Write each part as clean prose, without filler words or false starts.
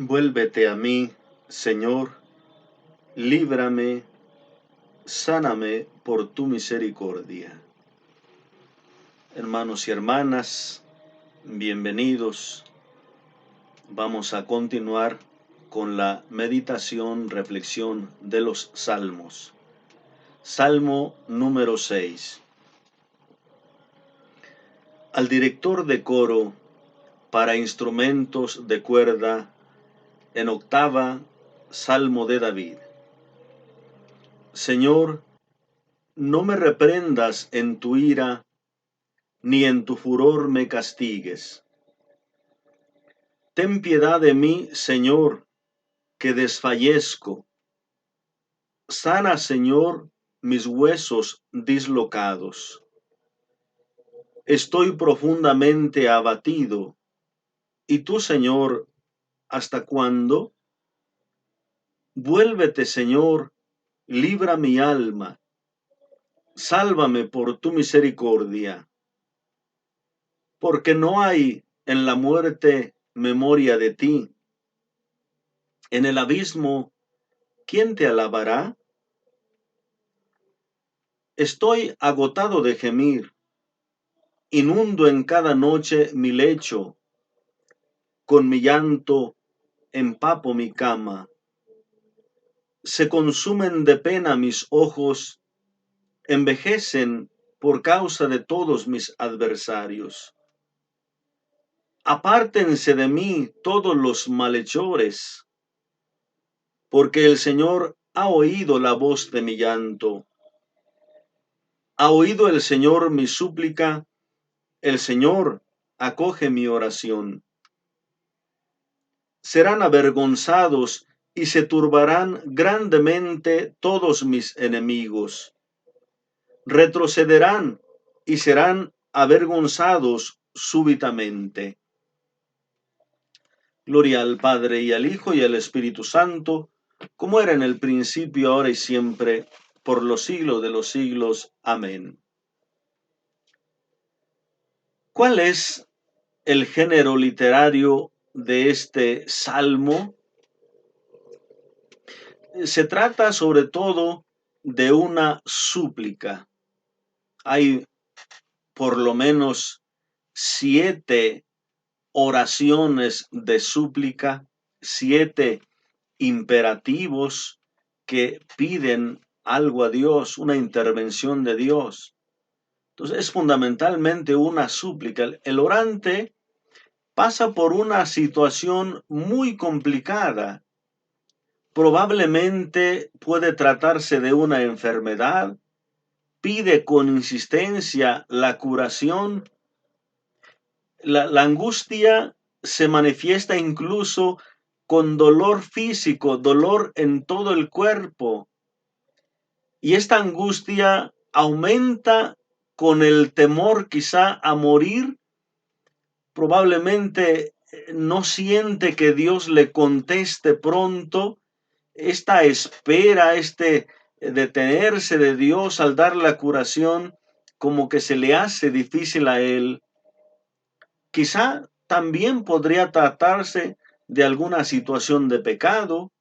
Vuélvete a mí, Señor, líbrame, sáname por tu misericordia. Hermanos y hermanas, bienvenidos. Vamos a continuar con la meditación, reflexión de los Salmos. Salmo número 6. Al director de coro para instrumentos de cuerda, en octava, Salmo de David. Señor, no me reprendas en tu ira, ni en tu furor me castigues. Ten piedad de mí, Señor, que desfallezco. Sana, Señor, mis huesos dislocados. Estoy profundamente abatido. ¿Y tú, Señor, hasta cuándo? Vuélvete, Señor, libra mi alma. Sálvame por tu misericordia. Porque no hay en la muerte memoria de ti. En el abismo, ¿quién te alabará? Estoy agotado de gemir, inundo en cada noche mi lecho, con mi llanto empapo mi cama. Se consumen de pena mis ojos, envejecen por causa de todos mis adversarios. Apártense de mí todos los malhechores, porque el Señor ha oído la voz de mi llanto. Ha oído el Señor mi súplica, el Señor acoge mi oración. Serán avergonzados y se turbarán grandemente todos mis enemigos. Retrocederán y serán avergonzados súbitamente. Gloria al Padre y al Hijo y al Espíritu Santo, como era en el principio, ahora y siempre, por los siglos de los siglos. Amén. ¿Cuál es el género literario de este salmo? Se trata sobre todo de una súplica. Hay por lo menos 7 oraciones de súplica, 7 imperativos que piden algo a Dios, una intervención de Dios. Entonces es fundamentalmente una súplica. El orante pasa por una situación muy complicada. Probablemente puede tratarse de una enfermedad, pide con insistencia la curación. La angustia se manifiesta incluso con dolor físico, dolor en todo el cuerpo. Y esta angustia aumenta con el temor quizá a morir. Probablemente no siente que Dios le conteste pronto. Esta espera, este detenerse de Dios al dar la curación, como que se le hace difícil a él. Quizá también podría tratarse de alguna situación de pecado,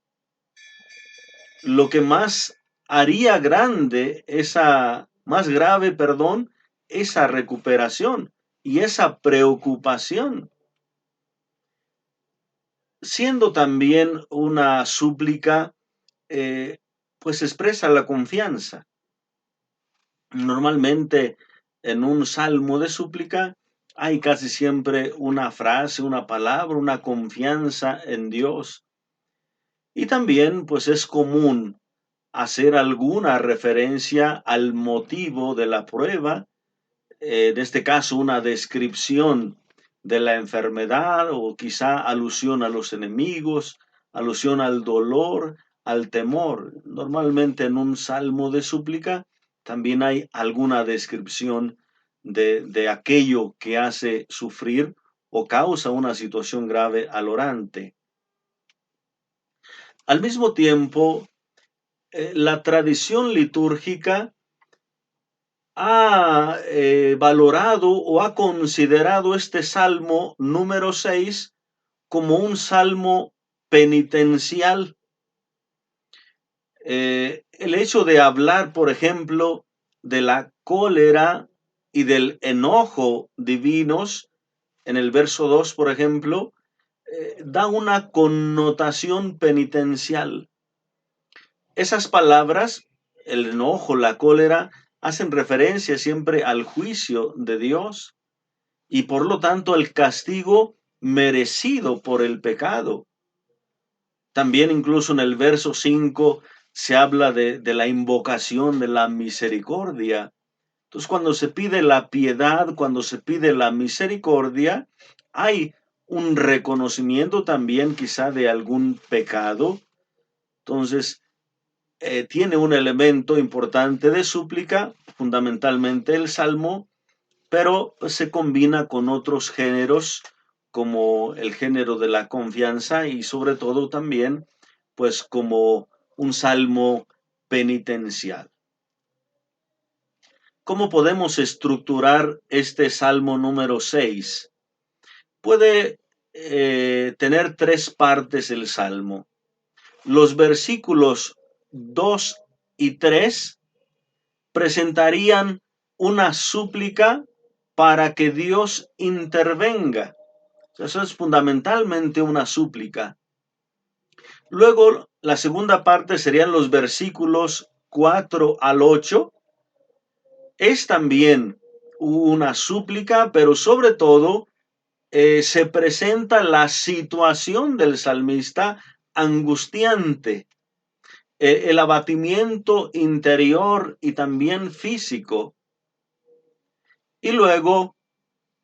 lo que más haría más grave, esa recuperación y esa preocupación, siendo también una súplica, pues expresa la confianza. Normalmente en un salmo de súplica hay casi siempre una frase, una palabra, una confianza en Dios. Y también pues es común hacer alguna referencia al motivo de la prueba, en este caso una descripción de la enfermedad o quizá alusión a los enemigos, alusión al dolor, al temor. Normalmente en un salmo de súplica también hay alguna descripción de aquello que hace sufrir o causa una situación grave al orante. Al mismo tiempo, la tradición litúrgica ha valorado o ha considerado este salmo número 6 como un salmo penitencial. El hecho de hablar, por ejemplo, de la cólera y del enojo divinos, en el verso 2, por ejemplo, da una connotación penitencial. Esas palabras, el enojo, la cólera, hacen referencia siempre al juicio de Dios y por lo tanto al castigo merecido por el pecado. También incluso en el verso 5 se habla de la invocación de la misericordia. Entonces, cuando se pide la piedad, cuando se pide la misericordia, hay un reconocimiento también quizá de algún pecado. Entonces, tiene un elemento importante de súplica, fundamentalmente el salmo, pero se combina con otros géneros como el género de la confianza y sobre todo también pues como un salmo penitencial. ¿Cómo podemos estructurar este salmo número 6? Puede tener tres partes el salmo. Los versículos 2 y 3 presentarían una súplica para que Dios intervenga. Eso es fundamentalmente una súplica. Luego, la segunda parte serían los versículos 4 al 8. Es también una súplica, pero sobre todo se presenta la situación del salmista angustiante, el abatimiento interior y también físico. Y luego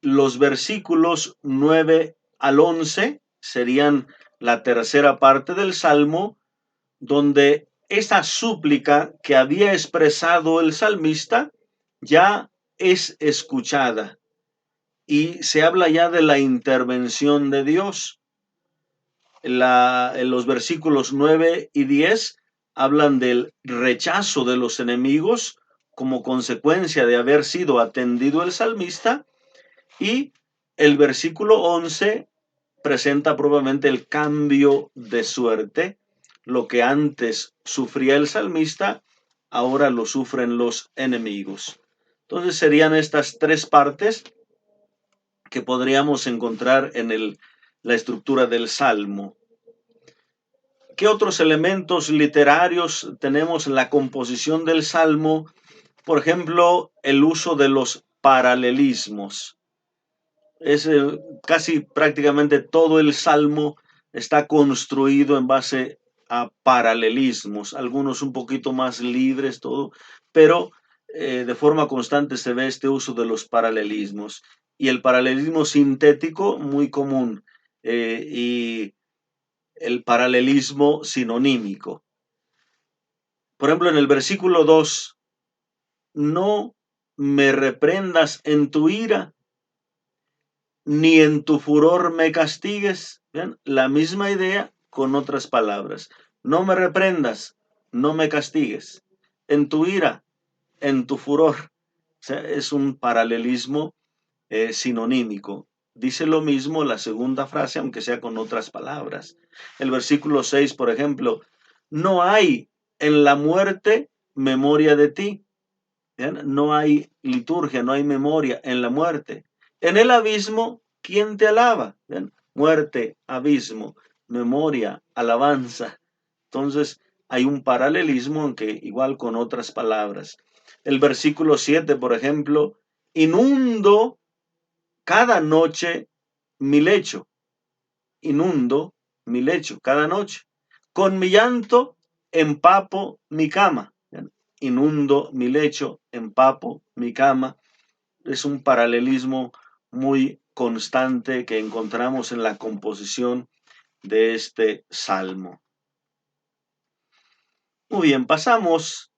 los versículos 9 al 11 serían la tercera parte del salmo, donde esa súplica que había expresado el salmista ya es escuchada y se habla ya de la intervención de Dios. En los versículos 9 y 10 hablan del rechazo de los enemigos como consecuencia de haber sido atendido el salmista, y el versículo 11 presenta probablemente el cambio de suerte. Lo que antes sufría el salmista, ahora lo sufren los enemigos. Entonces serían estas tres partes que podríamos encontrar en la estructura del Salmo. ¿Qué otros elementos literarios tenemos en la composición del Salmo? Por ejemplo, el uso de los paralelismos. Casi prácticamente todo el Salmo está construido en base a paralelismos, algunos un poquito más libres, todo, pero de forma constante se ve este uso de los paralelismos. Y el paralelismo sintético, muy común, y el paralelismo sinonímico. Por ejemplo, en el versículo 2, no me reprendas en tu ira, ni en tu furor me castigues. ¿Ven? La misma idea con otras palabras. No me reprendas, no me castigues. En tu ira, en tu furor. O sea, es un paralelismo sinonímico. Dice lo mismo la segunda frase, aunque sea con otras palabras. El versículo 6, por ejemplo, no hay en la muerte memoria de ti. ¿Ven? No hay liturgia, no hay memoria en la muerte. En el abismo, ¿quién te alaba? ¿Ven? Muerte, abismo, memoria, alabanza. Entonces, hay un paralelismo, aunque igual con otras palabras. El versículo 7, por ejemplo, inundo cada noche mi lecho. Inundo mi lecho cada noche. Con mi llanto empapo mi cama. ¿Ven? Inundo mi lecho, empapo mi cama. Es un paralelismo muy constante que encontramos en la composición de este salmo. Muy bien, pasamos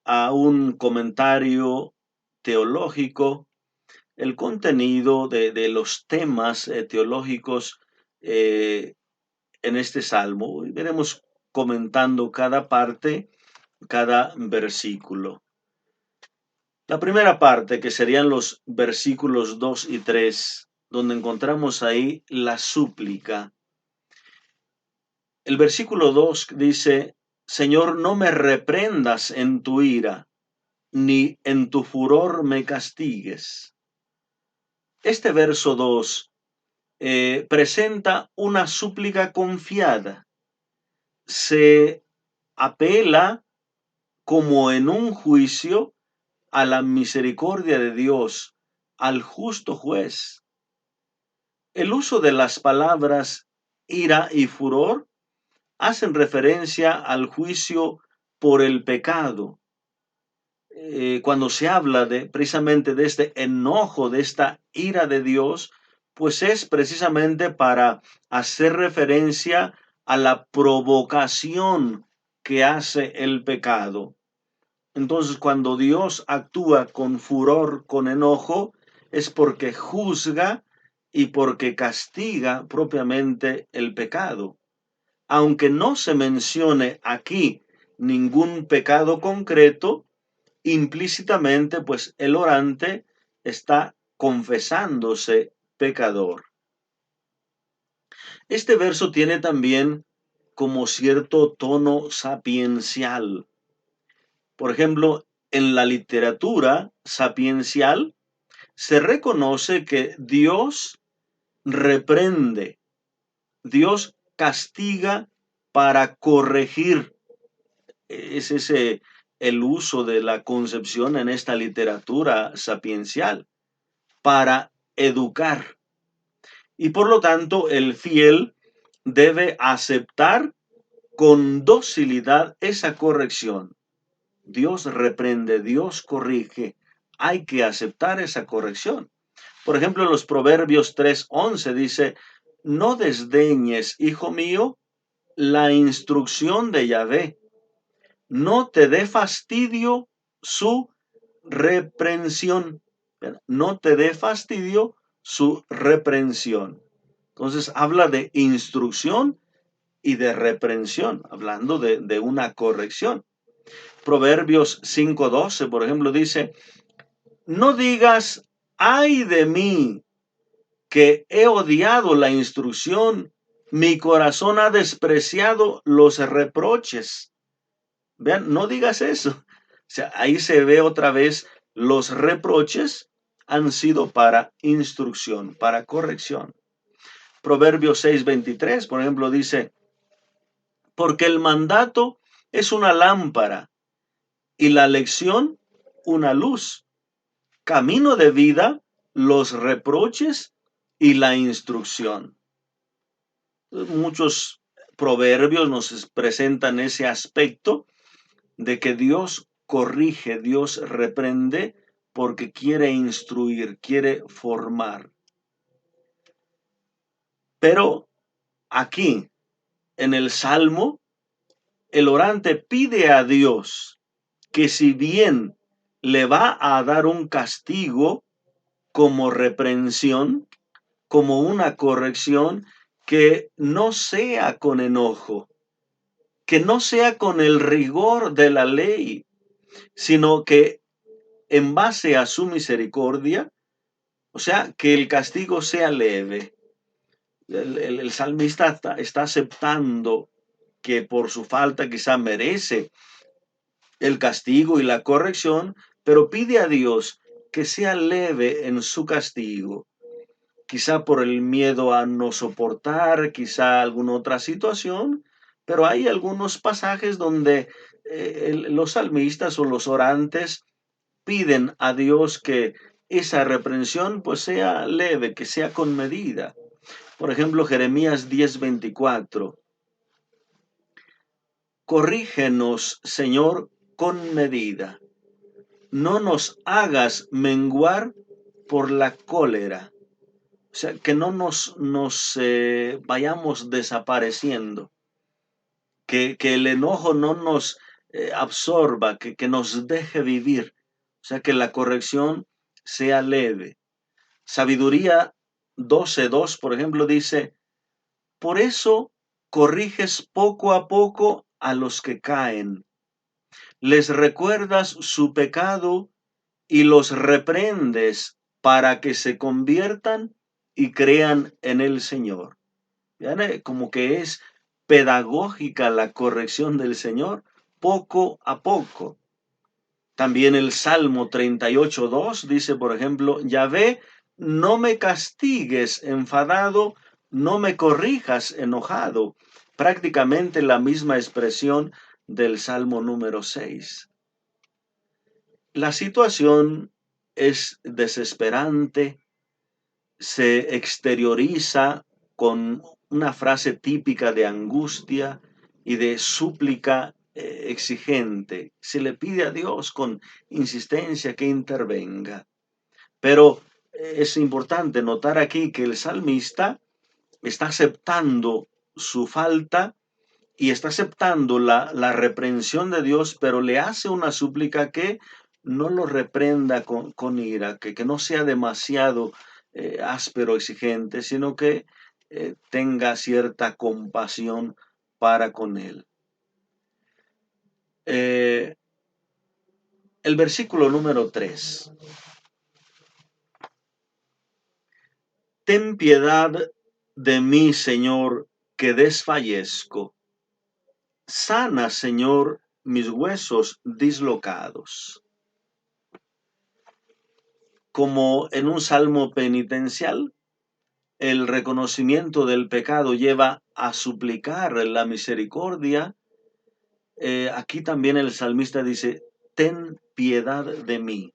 a un comentario teológico. El contenido de los temas teológicos en este salmo. Veremos comentando cada parte, cada versículo. La primera parte, que serían los versículos 2 y 3, donde encontramos ahí la súplica. El versículo 2 dice, Señor, no me reprendas en tu ira, ni en tu furor me castigues. Este verso 2 presenta una súplica confiada. Se apela como en un juicio a la misericordia de Dios, al justo juez. El uso de las palabras ira y furor hacen referencia al juicio por el pecado. Cuando se habla precisamente de este enojo, de esta ira de Dios, pues es precisamente para hacer referencia a la provocación que hace el pecado. Entonces, cuando Dios actúa con furor, con enojo, es porque juzga y porque castiga propiamente el pecado. Aunque no se mencione aquí ningún pecado concreto, implícitamente, pues el orante está confesándose pecador. Este verso tiene también como cierto tono sapiencial. Por ejemplo, en la literatura sapiencial se reconoce que Dios reprende, Dios castiga para corregir. Es ese el uso de la concepción en esta literatura sapiencial, para educar. Y por lo tanto, el fiel debe aceptar con docilidad esa corrección. Dios reprende, Dios corrige. Hay que aceptar esa corrección. Por ejemplo, los Proverbios 3:11 dice, no desdeñes, hijo mío, la instrucción de Yahvé. No te dé fastidio su reprensión. No te dé fastidio su reprensión. Entonces habla de instrucción y de reprensión, hablando de una corrección. Proverbios 5:12, por ejemplo, dice, no digas, ay de mí, que he odiado la instrucción, mi corazón ha despreciado los reproches. Vean, no digas eso. O sea, ahí se ve otra vez los reproches han sido para instrucción, para corrección. Proverbios 6:23, por ejemplo, dice, porque el mandato es una lámpara y la lección una luz. Camino de vida, los reproches y la instrucción. Muchos proverbios nos presentan ese aspecto de que Dios corrige, Dios reprende porque quiere instruir, quiere formar. Pero aquí, en el Salmo, el orante pide a Dios que si bien le va a dar un castigo como reprensión, como una corrección, que no sea con enojo, que no sea con el rigor de la ley, sino que en base a su misericordia, o sea, que el castigo sea leve. El salmista está aceptando que por su falta quizá merece el castigo y la corrección, pero pide a Dios que sea leve en su castigo, quizá por el miedo a no soportar, quizá alguna otra situación, pero hay algunos pasajes donde los salmistas o los orantes piden a Dios que esa reprensión pues sea leve, que sea con medida. Por ejemplo, Jeremías 10:24. Corrígenos, Señor, con medida. No nos hagas menguar por la cólera. O sea, que no nos vayamos desapareciendo. Que el enojo no nos absorba, que nos deje vivir. O sea, que la corrección sea leve. Sabiduría 12:2, por ejemplo, dice, por eso corriges poco a poco a los que caen. Les recuerdas su pecado y los reprendes para que se conviertan y crean en el Señor. ¿Vean? Como que es pedagógica la corrección del Señor, poco a poco. También el Salmo 38:2 dice, por ejemplo, Yahvé, no me castigues enfadado, no me corrijas enojado. Prácticamente la misma expresión del Salmo número 6. La situación es desesperante, se exterioriza con una frase típica de angustia y de súplica exigente. Se le pide a Dios con insistencia que intervenga. Pero es importante notar aquí que el salmista está aceptando su falta y está aceptando la reprensión de Dios, pero le hace una súplica que no lo reprenda con ira, que no sea demasiado áspero, exigente, sino que tenga cierta compasión para con él. El versículo número 3. Ten piedad de mí, Señor, que desfallezco. Sana, Señor, mis huesos dislocados. Como en un salmo penitencial, el reconocimiento del pecado lleva a suplicar la misericordia. Aquí también el salmista dice, ten piedad de mí.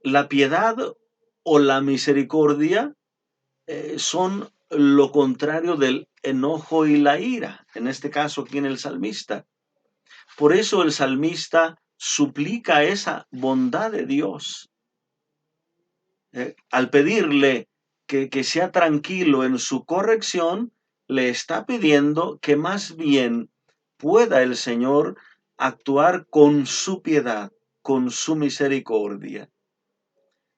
La piedad o la misericordia son lo contrario del enojo y la ira, en este caso aquí en el salmista. Por eso el salmista suplica esa bondad de Dios. Al pedirle que sea tranquilo en su corrección, le está pidiendo que más bien pueda el Señor actuar con su piedad, con su misericordia.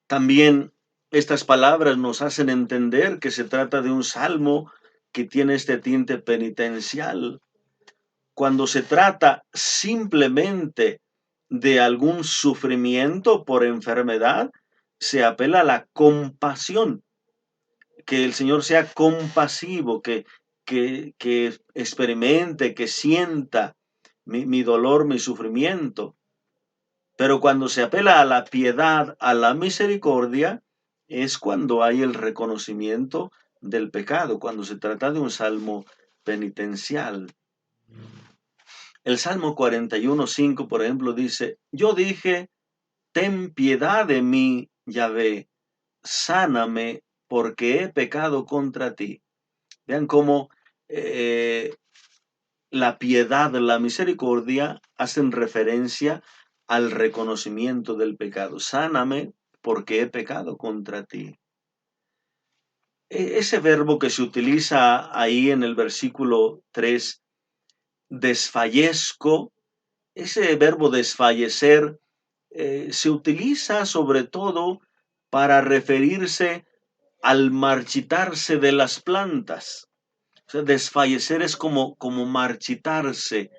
También estas palabras nos hacen entender que se trata de un salmo que tiene este tinte penitencial. Cuando se trata simplemente de algún sufrimiento por enfermedad, se apela a la compasión, que el Señor sea compasivo, que experimente, que sienta mi dolor, mi sufrimiento. Pero cuando se apela a la piedad, a la misericordia, es cuando hay el reconocimiento del pecado, cuando se trata de un salmo penitencial. El Salmo 41:5, por ejemplo, dice, yo dije, ten piedad de mí, Yahvé, sáname, porque he pecado contra ti. Vean cómo la piedad, la misericordia hacen referencia al reconocimiento del pecado. Sáname porque he pecado contra ti. Ese verbo que se utiliza ahí en el versículo 3, desfallezco, ese verbo desfallecer se utiliza sobre todo para referirse al marchitarse de las plantas. O sea, desfallecer es como marchitarse,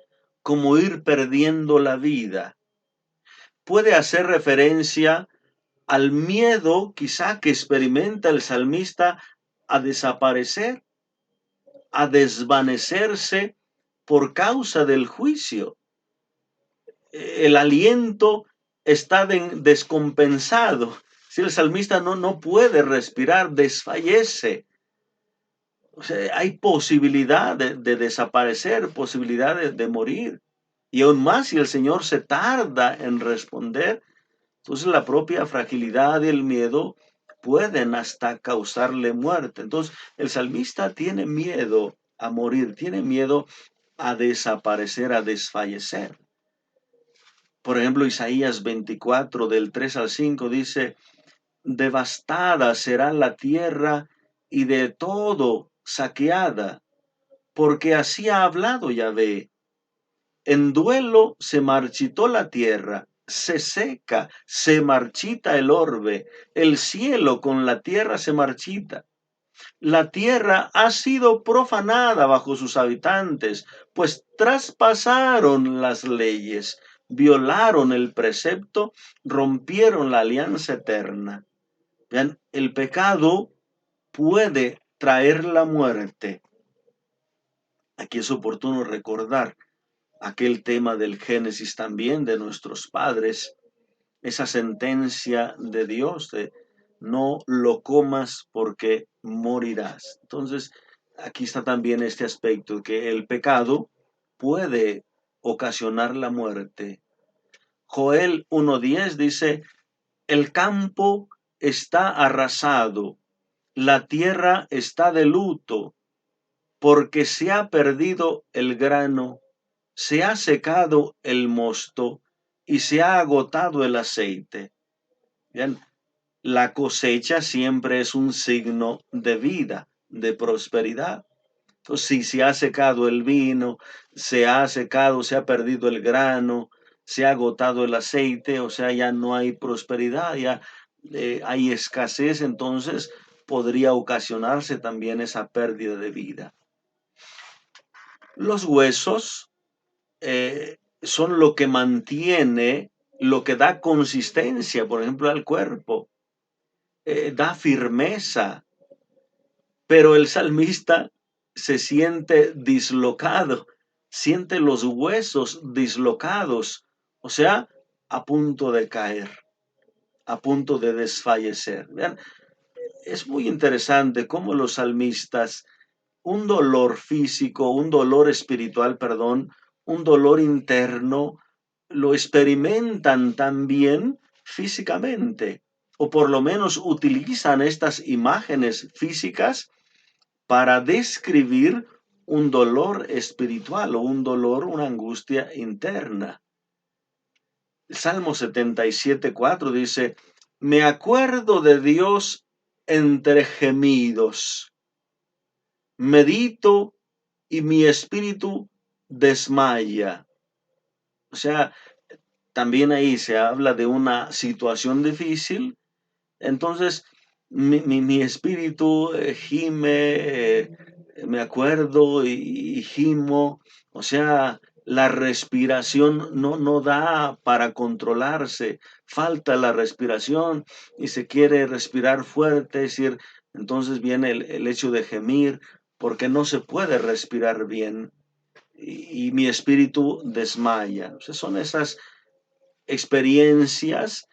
como ir perdiendo la vida. Puede hacer referencia al miedo quizá que experimenta el salmista a desaparecer, a desvanecerse por causa del juicio. El aliento está descompensado. Si el salmista no puede respirar, desfallece. O sea, hay posibilidad de desaparecer, posibilidad de morir. Y aún más si el Señor se tarda en responder, entonces la propia fragilidad y el miedo pueden hasta causarle muerte. Entonces el salmista tiene miedo a morir, tiene miedo a desaparecer, a desfallecer. Por ejemplo, Isaías 24, del 3 al 5 dice, devastada será la tierra y de todo saqueada, porque así ha hablado Yahvé. En duelo se marchitó la tierra, se seca, se marchita el orbe, el cielo con la tierra se marchita. La tierra ha sido profanada bajo sus habitantes, pues traspasaron las leyes, violaron el precepto, rompieron la alianza eterna. Vean, el pecado puede traer la muerte. Aquí es oportuno recordar aquel tema del Génesis también de nuestros padres, esa sentencia de Dios de no lo comas porque morirás. Entonces, aquí está también este aspecto, que el pecado puede ocasionar la muerte. Joel 1:10 dice, el campo está arrasado, la tierra está de luto, porque se ha perdido el grano, se ha secado el mosto y se ha agotado el aceite. Bien, la cosecha siempre es un signo de vida, de prosperidad. Entonces, si se ha secado el vino, se ha secado, se ha perdido el grano, se ha agotado el aceite, o sea, ya no hay prosperidad, ya hay escasez, entonces podría ocasionarse también esa pérdida de vida. Los huesos son lo que mantiene, lo que da consistencia, por ejemplo, al cuerpo, da firmeza, pero el salmista se siente dislocado, siente los huesos dislocados, o sea, a punto de caer, a punto de desfallecer. Vean, es muy interesante cómo los salmistas, un dolor físico, un dolor espiritual, perdón, un dolor interno, lo experimentan también físicamente, o por lo menos utilizan estas imágenes físicas para describir un dolor espiritual o un dolor, una angustia interna. El Salmo 77:4 dice, me acuerdo de Dios entre gemidos, medito y mi espíritu desmaya. O sea, también ahí se habla de una situación difícil. Entonces, mi espíritu gime, me acuerdo y gimo, o sea, la respiración no da para controlarse, falta la respiración y se quiere respirar fuerte, es decir, entonces viene el hecho de gemir porque no se puede respirar bien y mi espíritu desmaya. O sea, son esas experiencias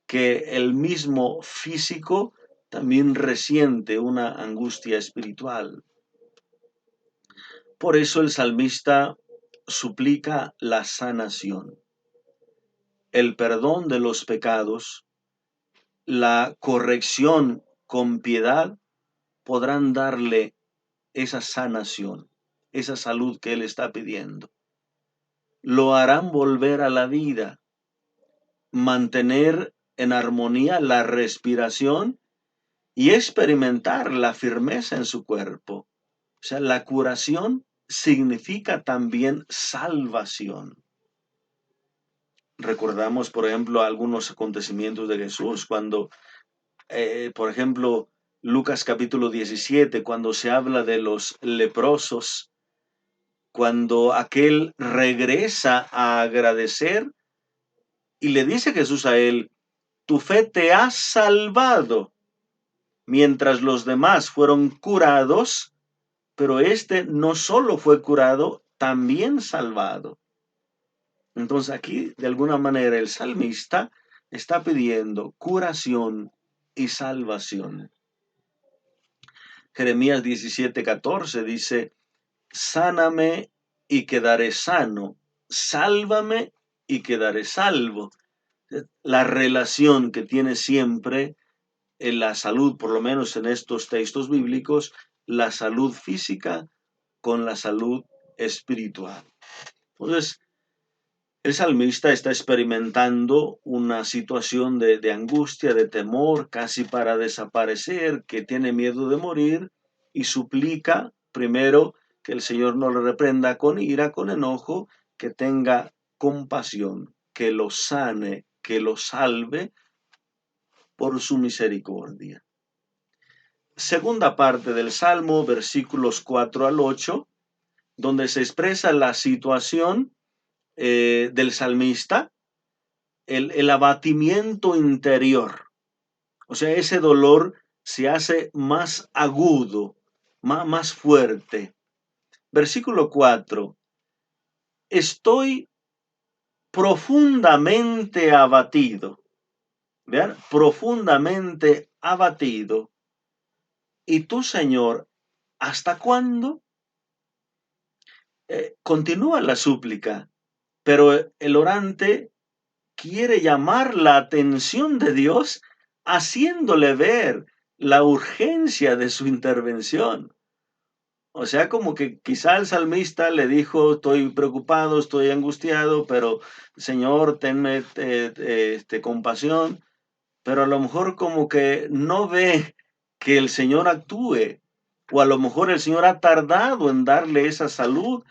que el mismo físico también resiente una angustia espiritual. Por eso el salmista suplica la sanación, el perdón de los pecados, la corrección con piedad podrán darle esa sanación, esa salud que él está pidiendo. Lo harán volver a la vida, mantener en armonía la respiración y experimentar la firmeza en su cuerpo. O sea, la curación significa también salvación. Recordamos, por ejemplo, algunos acontecimientos de Jesús, cuando, por ejemplo, Lucas capítulo 17, cuando se habla de los leprosos, cuando aquel regresa a agradecer y le dice Jesús a él, tu fe te ha salvado, mientras los demás fueron curados, pero este no solo fue curado, también salvado. Entonces aquí, de alguna manera, el salmista está pidiendo curación y salvación. Jeremías 17:14 dice, sáname y quedaré sano, sálvame y quedaré salvo. La relación que tiene siempre en la salud, por lo menos en estos textos bíblicos, la salud física con la salud espiritual. Entonces, el salmista está experimentando una situación de angustia, de temor, casi para desaparecer, que tiene miedo de morir y suplica primero que el Señor no le reprenda con ira, con enojo, que tenga compasión, que lo sane, que lo salve por su misericordia. Segunda parte del Salmo, versículos 4 al 8, donde se expresa la situación del salmista, el abatimiento interior. O sea, ese dolor se hace más agudo, más fuerte. Versículo 4. Estoy profundamente abatido. Vean, profundamente abatido. ¿Y tú, Señor, hasta cuándo? Continúa la súplica, pero el orante quiere llamar la atención de Dios, haciéndole ver la urgencia de su intervención. O sea, como que quizá el salmista le dijo, estoy preocupado, estoy angustiado, pero Señor, tenme compasión, pero a lo mejor como que no ve que el Señor actúe, o a lo mejor el Señor ha tardado en darle esa salud,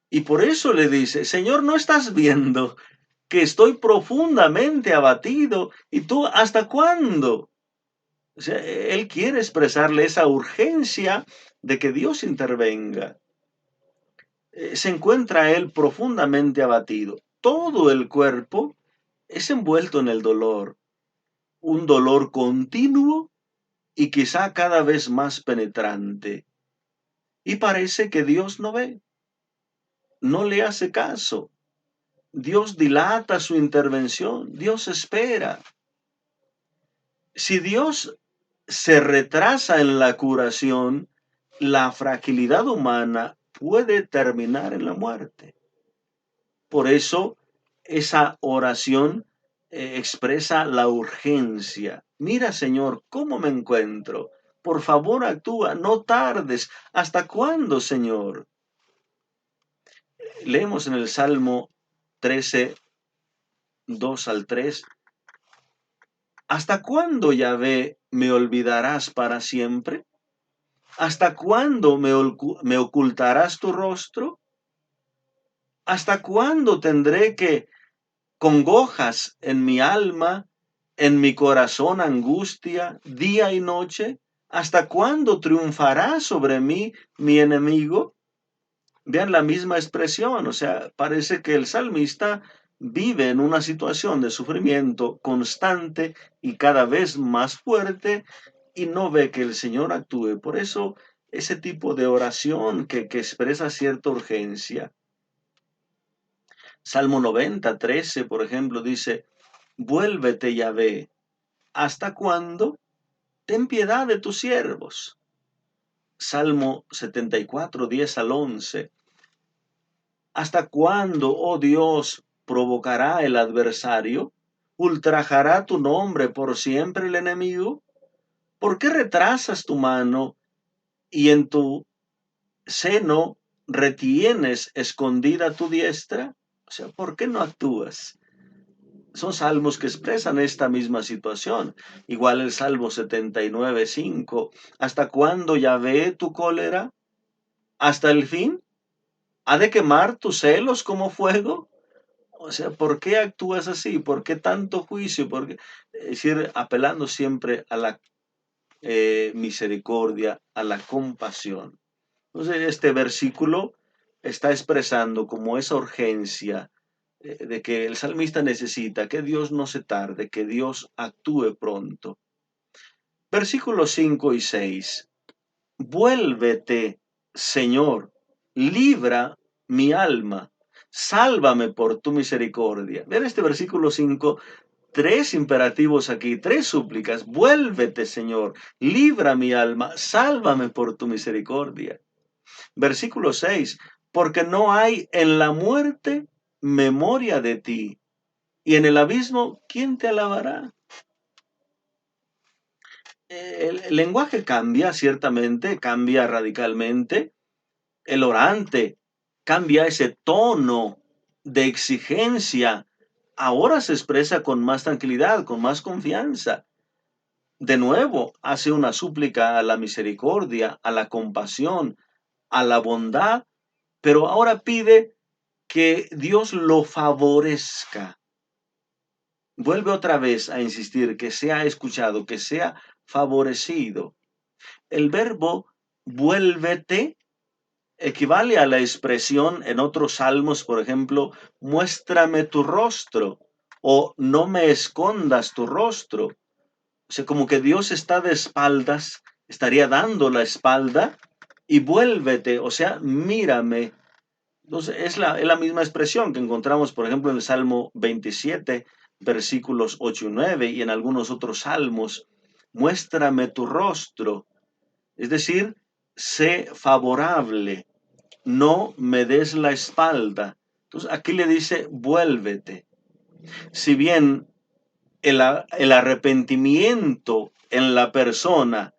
y por eso le dice, Señor, ¿no estás viendo que estoy profundamente abatido? ¿Y tú hasta cuándo? O sea, él quiere expresarle esa urgencia de que Dios intervenga. Se encuentra él profundamente abatido. Todo el cuerpo es envuelto en el dolor, un dolor continuo y quizá cada vez más penetrante. Y parece que Dios no ve, no le hace caso. Dios dilata su intervención, Dios espera. Si Dios se retrasa en la curación, la fragilidad humana puede terminar en la muerte. Por eso, esa oración expresa la urgencia. Mira, Señor, ¿cómo me encuentro? Por favor, actúa, no tardes. ¿Hasta cuándo, Señor? Leemos en el Salmo 13, 2 al 3. ¿Hasta cuándo, Yahvé, me olvidarás para siempre? ¿Hasta cuándo me ocultarás tu rostro? ¿Hasta cuándo tendré que congojas en mi alma, en mi corazón angustia, día y noche? ¿Hasta cuándo triunfará sobre mí mi enemigo? Vean la misma expresión, o sea, parece que el salmista vive en una situación de sufrimiento constante y cada vez más fuerte y no ve que el Señor actúe. Por eso, ese tipo de oración que expresa cierta urgencia. Salmo 90, 13, por ejemplo, dice, vuélvete, Yahvé, ¿hasta cuándo? Ten piedad de tus siervos. Salmo 74, 10 al 11. ¿Hasta cuándo, oh Dios, provocará el adversario? ¿Ultrajará tu nombre por siempre el enemigo? ¿Por qué retrasas tu mano y en tu seno retienes escondida tu diestra? O sea, ¿por qué no actúas? Son salmos que expresan esta misma situación. Igual el Salmo 79, 5. ¿Hasta cuándo, Yahvé, tu cólera? ¿Hasta el fin? ¿Ha de quemar tus celos como fuego? O sea, ¿por qué actúas así? ¿Por qué tanto juicio? ¿Por qué? Es decir, apelando siempre a la misericordia, a la compasión. Entonces, este versículo está expresando como esa urgencia de que el salmista necesita que Dios no se tarde, que Dios actúe pronto. Versículos 5 y 6. Vuélvete, Señor, libra mi alma, sálvame por tu misericordia. Vean este versículo 5, tres imperativos aquí, tres súplicas. Vuélvete, Señor, libra mi alma, sálvame por tu misericordia. Versículo 6, porque no hay en la muerte memoria de ti, y en el abismo, ¿quién te alabará? El lenguaje cambia, ciertamente, cambia radicalmente. El orante cambia ese tono de exigencia. Ahora se expresa con más tranquilidad, con más confianza. De nuevo, hace una súplica a la misericordia, a la compasión, a la bondad, pero ahora pide que Dios lo favorezca. Vuelve otra vez a insistir que sea escuchado, que sea favorecido. El verbo vuélvete equivale a la expresión en otros salmos, por ejemplo, muéstrame tu rostro o no me escondas tu rostro. O sea, como que Dios está de espaldas, estaría dando la espalda y vuélvete, o sea, mírame. Entonces, es la misma expresión que encontramos, por ejemplo, en el Salmo 27, versículos 8 y 9, y en algunos otros salmos. Muéstrame tu rostro, es decir, sé favorable, no me des la espalda. Entonces, aquí le dice, vuélvete. Si bien el arrepentimiento en la persona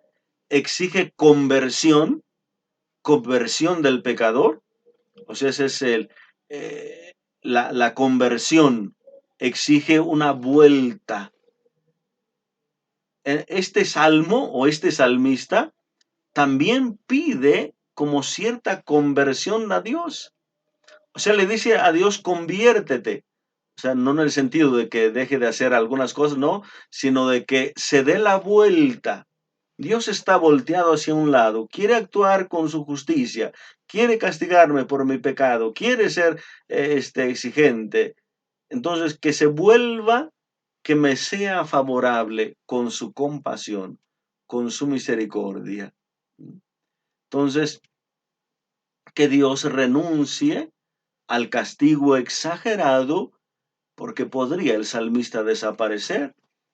exige conversión del pecador, o sea, ese es la conversión, exige una vuelta. Este salmo o este salmista también pide como cierta conversión a Dios. O sea, le dice a Dios, conviértete. O sea, no en el sentido de que deje de hacer algunas cosas, no, sino de que se dé la vuelta. Dios está volteado hacia un lado, quiere actuar con su justicia, quiere castigarme por mi pecado, quiere ser exigente. Entonces, que se vuelva, que me sea favorable con su compasión, con su misericordia. Entonces, que Dios renuncie al castigo exagerado, porque podría el salmista desaparecer,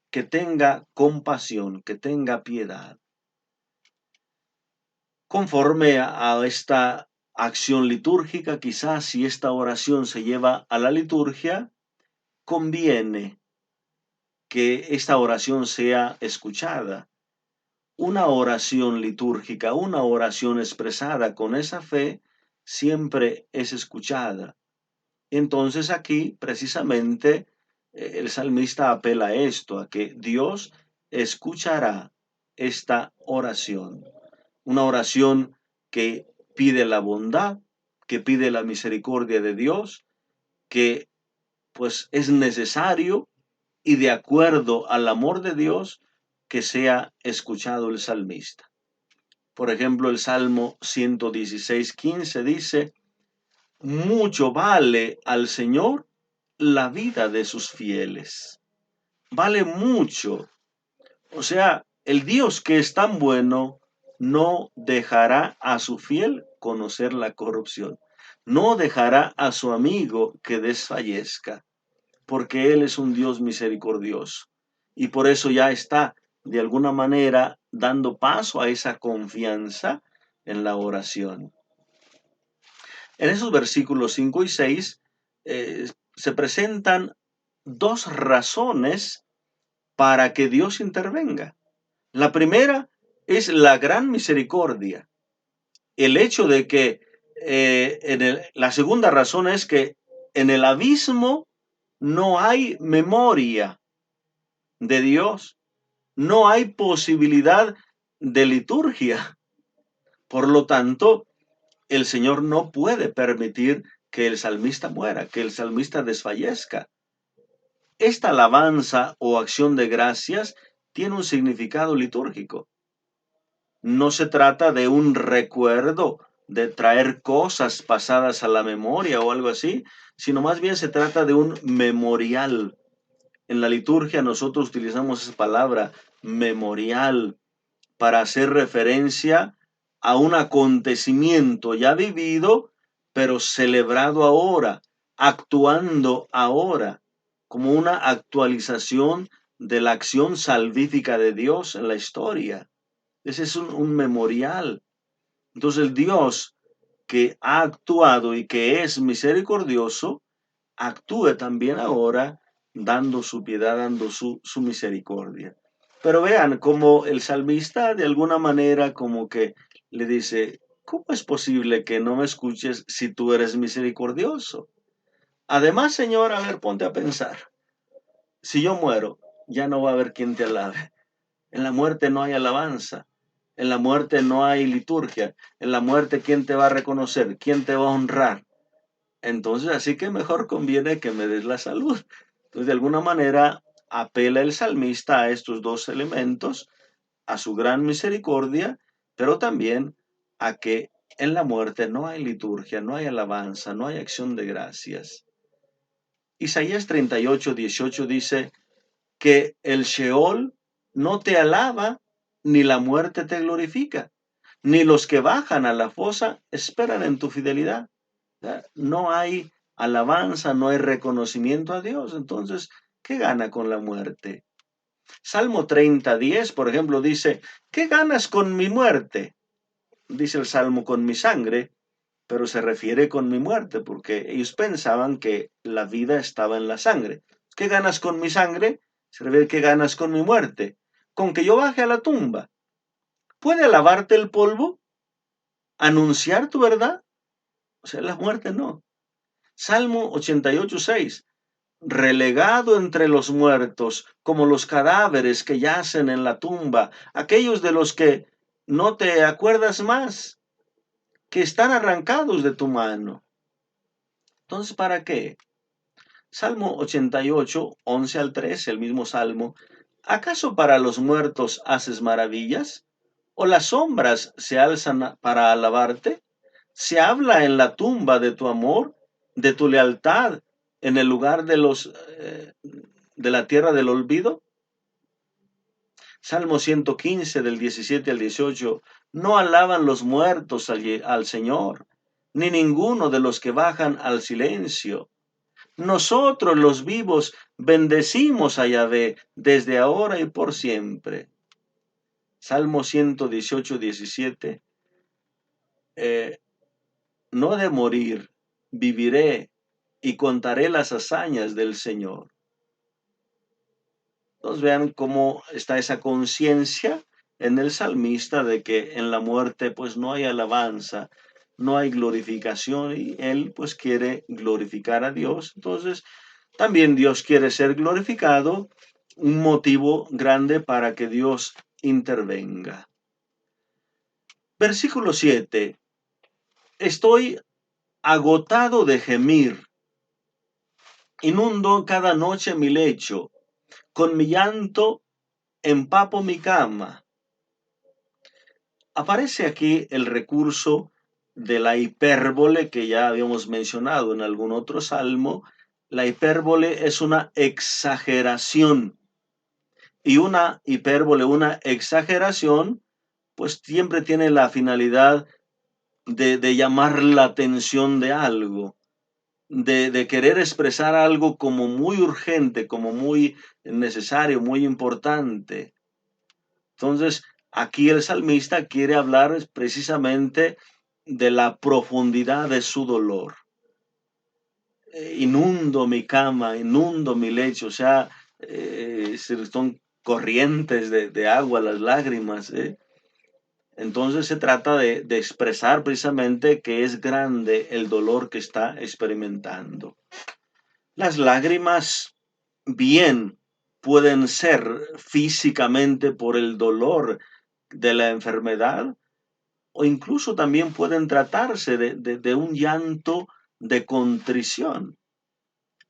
que tenga compasión, que tenga piedad. Conforme a esta acción litúrgica, quizás si esta oración se lleva a la liturgia, conviene que esta oración sea escuchada. Una oración litúrgica, una oración expresada con esa fe, siempre es escuchada. Entonces aquí precisamente el salmista apela a esto, a que Dios escuchará esta oración. Una oración que pide la bondad, que pide la misericordia de Dios, que pues es necesario y de acuerdo al amor de Dios que sea escuchado el salmista. Por ejemplo, el Salmo 116:15 dice, mucho vale al Señor la vida de sus fieles. Vale mucho. O sea, el Dios que es tan bueno no dejará a su fiel conocer la corrupción. No dejará a su amigo que desfallezca, porque Él es un Dios misericordioso. Y por eso ya está, de alguna manera, dando paso a esa confianza en la oración. En esos versículos 5 y 6 se presentan dos razones para que Dios intervenga. La primera es la gran misericordia. El hecho de que la segunda razón es que en el abismo no hay memoria de Dios, no hay posibilidad de liturgia. Por lo tanto, el Señor no puede permitir que el salmista muera, que el salmista desfallezca. Esta alabanza o acción de gracias tiene un significado litúrgico. No se trata de un recuerdo, de traer cosas pasadas a la memoria o algo así, sino más bien se trata de un memorial. En la liturgia nosotros utilizamos esa palabra, memorial, para hacer referencia a un acontecimiento ya vivido, pero celebrado ahora, actuando ahora, como una actualización de la acción salvífica de Dios en la historia. Ese es un memorial. Entonces el Dios que ha actuado y que es misericordioso, actúe también ahora dando su piedad, dando su misericordia. Pero vean como el salmista de alguna manera como que le dice, ¿cómo es posible que no me escuches si tú eres misericordioso? Además, Señor, a ver, ponte a pensar. Si yo muero, ya no va a haber quien te alabe. En la muerte no hay alabanza. En la muerte no hay liturgia. En la muerte, ¿quién te va a reconocer? ¿Quién te va a honrar? Entonces, así que mejor conviene que me des la salud. Entonces, de alguna manera, apela el salmista a estos dos elementos, a su gran misericordia, pero también a que en la muerte no hay liturgia, no hay alabanza, no hay acción de gracias. Isaías 38:18 dice que el Sheol no te alaba ni la muerte te glorifica. ni los que bajan a la fosa esperan en tu fidelidad. No hay alabanza, no hay reconocimiento a Dios. Entonces, ¿qué gana con la muerte? Salmo 30:10, por ejemplo, dice, ¿qué ganas con mi muerte? Dice el Salmo, con mi sangre, pero se refiere con mi muerte, porque ellos pensaban que la vida estaba en la sangre. ¿Qué ganas con mi sangre? Se refiere, ¿qué ganas con mi muerte? Con que yo baje a la tumba. ¿Puede alabarte el polvo? ¿Anunciar tu verdad? O sea, la muerte no. Salmo 88:6. Relegado entre los muertos, como los cadáveres que yacen en la tumba, aquellos de los que no te acuerdas más, que están arrancados de tu mano. Entonces, ¿para qué? Salmo 88:11 al 13, el mismo salmo. ¿Acaso para los muertos haces maravillas? ¿O las sombras se alzan para alabarte? Se habla en la tumba de tu amor, de tu lealtad, en el lugar de la tierra del olvido. Salmo 115 del 17 al 18. No alaban los muertos al Señor, ni ninguno de los que bajan al silencio. Nosotros los vivos bendecimos a Yahvé desde ahora y por siempre. Salmo 118:17. No de morir, viviré y contaré las hazañas del Señor. Entonces vean cómo está esa conciencia en el salmista de que en la muerte pues no hay alabanza, no hay glorificación y él pues quiere glorificar a Dios. Entonces también Dios quiere ser glorificado, un motivo grande para que Dios intervenga. Versículo 7. Estoy agotado de gemir, inundo cada noche mi lecho, con mi llanto empapo mi cama. Aparece aquí el recurso de la hipérbole que ya habíamos mencionado en algún otro salmo. La hipérbole es una exageración y una hipérbole, una exageración, pues siempre tiene la finalidad de llamar la atención de algo, de querer expresar algo como muy urgente, como muy necesario, muy importante. Entonces, aquí el salmista quiere hablar precisamente de la profundidad de su dolor. Inundo mi cama, inundo mi lecho, o sea, son corrientes de agua las lágrimas. Entonces se trata de expresar precisamente que es grande el dolor que está experimentando. Las lágrimas bien pueden ser físicamente por el dolor de la enfermedad o incluso también pueden tratarse de un llanto de contrición.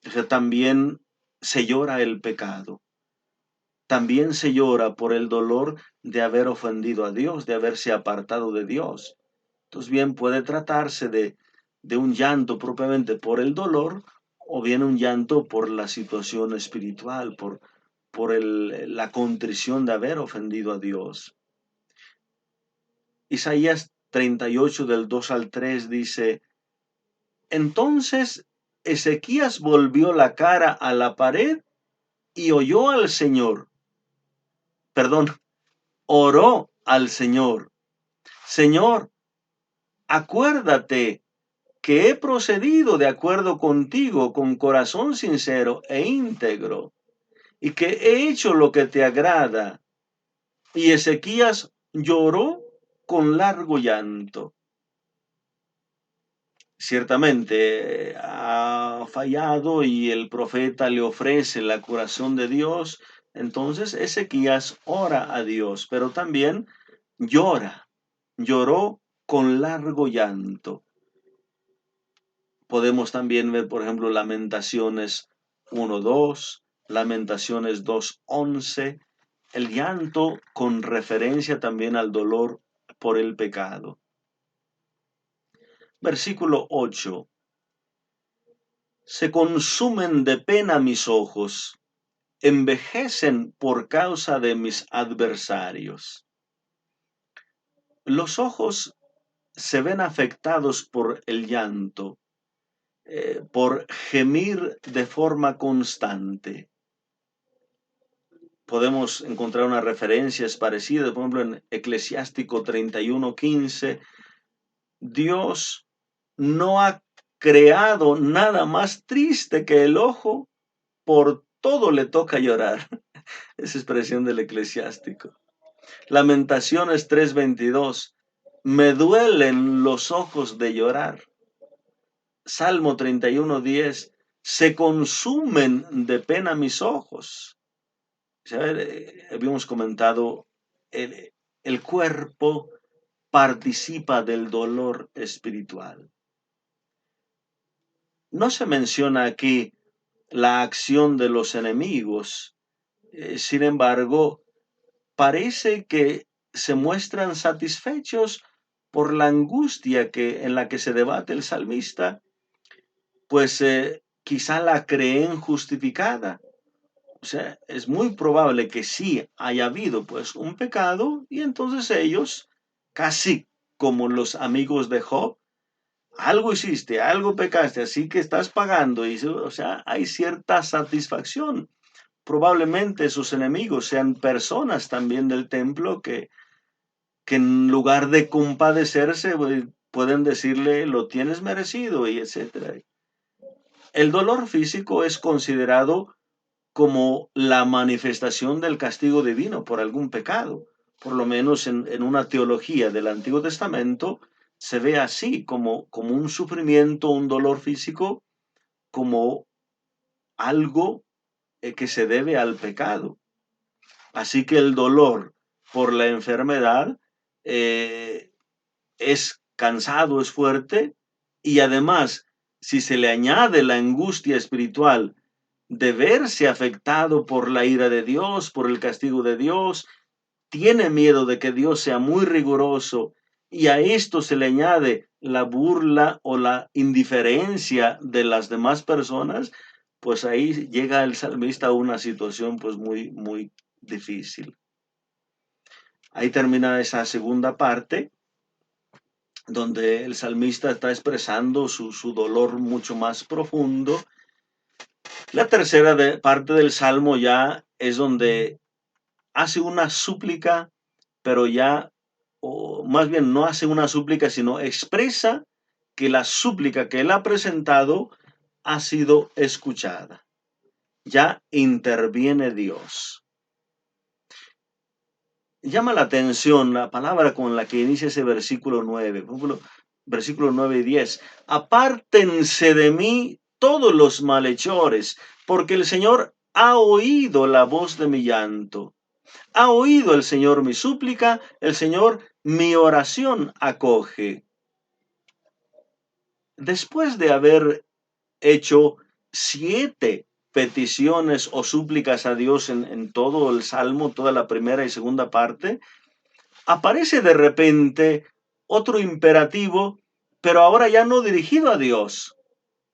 O sea, también se llora el pecado. También se llora por el dolor de haber ofendido a Dios, de haberse apartado de Dios. Entonces bien puede tratarse de un llanto propiamente por el dolor o bien un llanto por la situación espiritual, por la contrición de haber ofendido a Dios. Isaías 38 del 2 al 3 dice, entonces Ezequías volvió la cara a la pared y oyó al Señor, perdón, oró al Señor. Señor, acuérdate que he procedido de acuerdo contigo con corazón sincero e íntegro, y que he hecho lo que te agrada. Y Ezequías lloró con largo llanto. Ciertamente ha fallado y el profeta le ofrece la curación de Dios. Entonces Ezequías ora a Dios, pero también lloró con largo llanto. Podemos también ver, por ejemplo, Lamentaciones 1:2, Lamentaciones 2:11, el llanto con referencia también al dolor por el pecado. Versículo 8. Se consumen de pena mis ojos, envejecen por causa de mis adversarios. Los ojos se ven afectados por el llanto, por gemir de forma constante. Podemos encontrar unas referencias parecidas, por ejemplo, en Eclesiástico 31:15, Dios no ha creado nada más triste que el ojo, por todo le toca llorar. Esa expresión del Eclesiástico. Lamentaciones 3:22, me duelen los ojos de llorar. Salmo 31:10, se consumen de pena mis ojos. Habíamos comentado, el cuerpo participa del dolor espiritual. No se menciona aquí la acción de los enemigos, sin embargo, parece que se muestran satisfechos por la angustia en la que se debate el salmista, pues quizá la creen justificada. O sea, es muy probable que sí haya habido pues un pecado y entonces ellos, casi como los amigos de Job, algo hiciste, algo pecaste, así que estás pagando. O sea, hay cierta satisfacción. Probablemente sus enemigos sean personas también del templo que en lugar de compadecerse, pueden decirle, lo tienes merecido y etcétera. El dolor físico es considerado como la manifestación del castigo divino por algún pecado. Por lo menos en una teología del Antiguo Testamento se ve así, como un sufrimiento, un dolor físico, como algo que se debe al pecado. Así que el dolor por la enfermedad eh, es cansado, es fuerte, y además, si se le añade la angustia espiritual de verse afectado por la ira de Dios, por el castigo de Dios, tiene miedo de que Dios sea muy riguroso, y a esto se le añade la burla o la indiferencia de las demás personas, pues ahí llega el salmista a una situación pues muy, muy difícil. Ahí termina esa segunda parte, donde el salmista está expresando su dolor mucho más profundo. La tercera parte del salmo ya es donde hace una súplica, pero ya, o más bien no hace una súplica, sino expresa que la súplica que él ha presentado ha sido escuchada. Ya interviene Dios. Llama la atención la palabra con la que inicia ese versículo 9, por ejemplo, versículos 9 y 10. Apártense de mí todos los malhechores, porque el Señor ha oído la voz de mi llanto. Ha oído el Señor mi súplica, el Señor mi oración acoge. Después de haber hecho 7 peticiones o súplicas a Dios en todo el Salmo, toda la primera y segunda parte, aparece de repente otro imperativo, pero ahora ya no dirigido a Dios.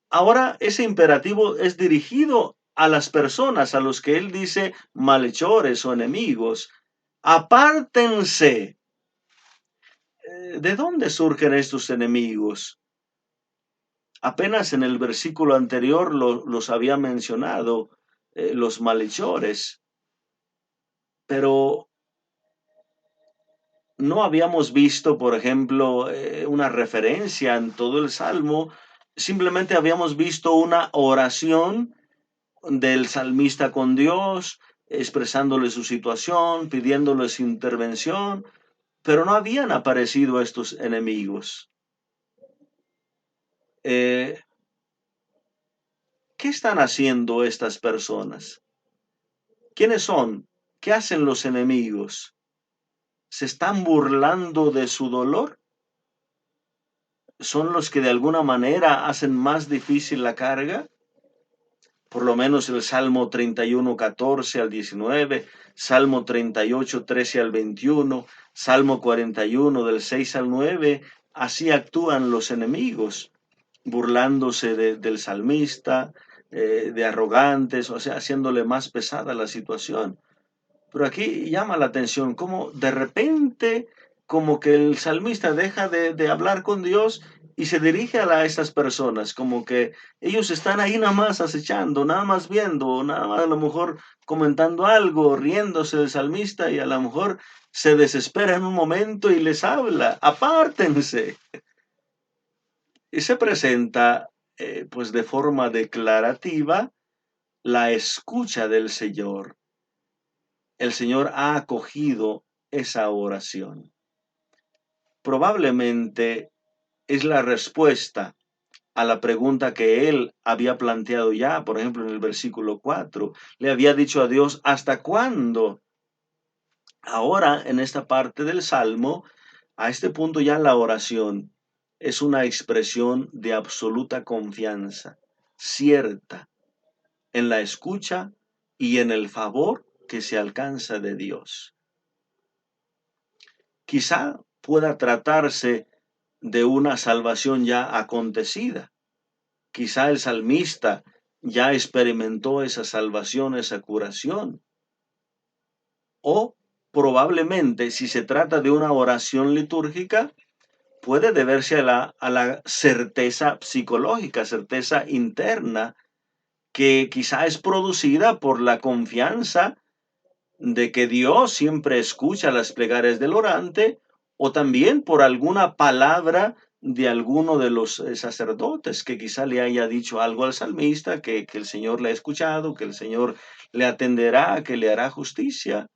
Ahora ese imperativo es dirigido a las personas a los que él dice malhechores o enemigos. Apártense. ¿De dónde surgen estos enemigos? Apenas en el versículo anterior los había mencionado, los malhechores, pero no habíamos visto, por ejemplo, una referencia en todo el Salmo, simplemente habíamos visto una oración del salmista con Dios, expresándole su situación, pidiéndole su intervención, pero no habían aparecido estos enemigos. ¿Qué están haciendo estas personas? ¿Quiénes son? ¿Qué hacen los enemigos? ¿Se están burlando de su dolor? ¿Son los que de alguna manera hacen más difícil la carga? Por lo menos el Salmo 31, 14 al 19, Salmo 38, 13 al 21, Salmo 41 del 6 al 9, así actúan los enemigos, burlándose del salmista, de arrogantes, o sea, haciéndole más pesada la situación. Pero aquí llama la atención cómo de repente como que el salmista deja de hablar con Dios y se dirige a estas personas, como que ellos están ahí nada más acechando, nada más viendo, nada más a lo mejor comentando algo, riéndose del salmista y a lo mejor se desespera en un momento y les habla, apártense. Y se presenta pues de forma declarativa la escucha del Señor. El Señor ha acogido esa oración. Probablemente es la respuesta a la pregunta que él había planteado ya, por ejemplo, en el versículo 4. Le había dicho a Dios, ¿hasta cuándo? Ahora, en esta parte del Salmo, a este punto ya la oración es una expresión de absoluta confianza, cierta, en la escucha y en el favor que se alcanza de Dios. Quizá pueda tratarse de una salvación ya acontecida. Quizá el salmista ya experimentó esa salvación, esa curación. O probablemente, si se trata de una oración litúrgica, puede deberse a la certeza psicológica, certeza interna, que quizá es producida por la confianza de que Dios siempre escucha las plegarias del orante, o también por alguna palabra de alguno de los sacerdotes que quizá le haya dicho algo al salmista, que el Señor le ha escuchado, que el Señor le atenderá, que le hará justicia.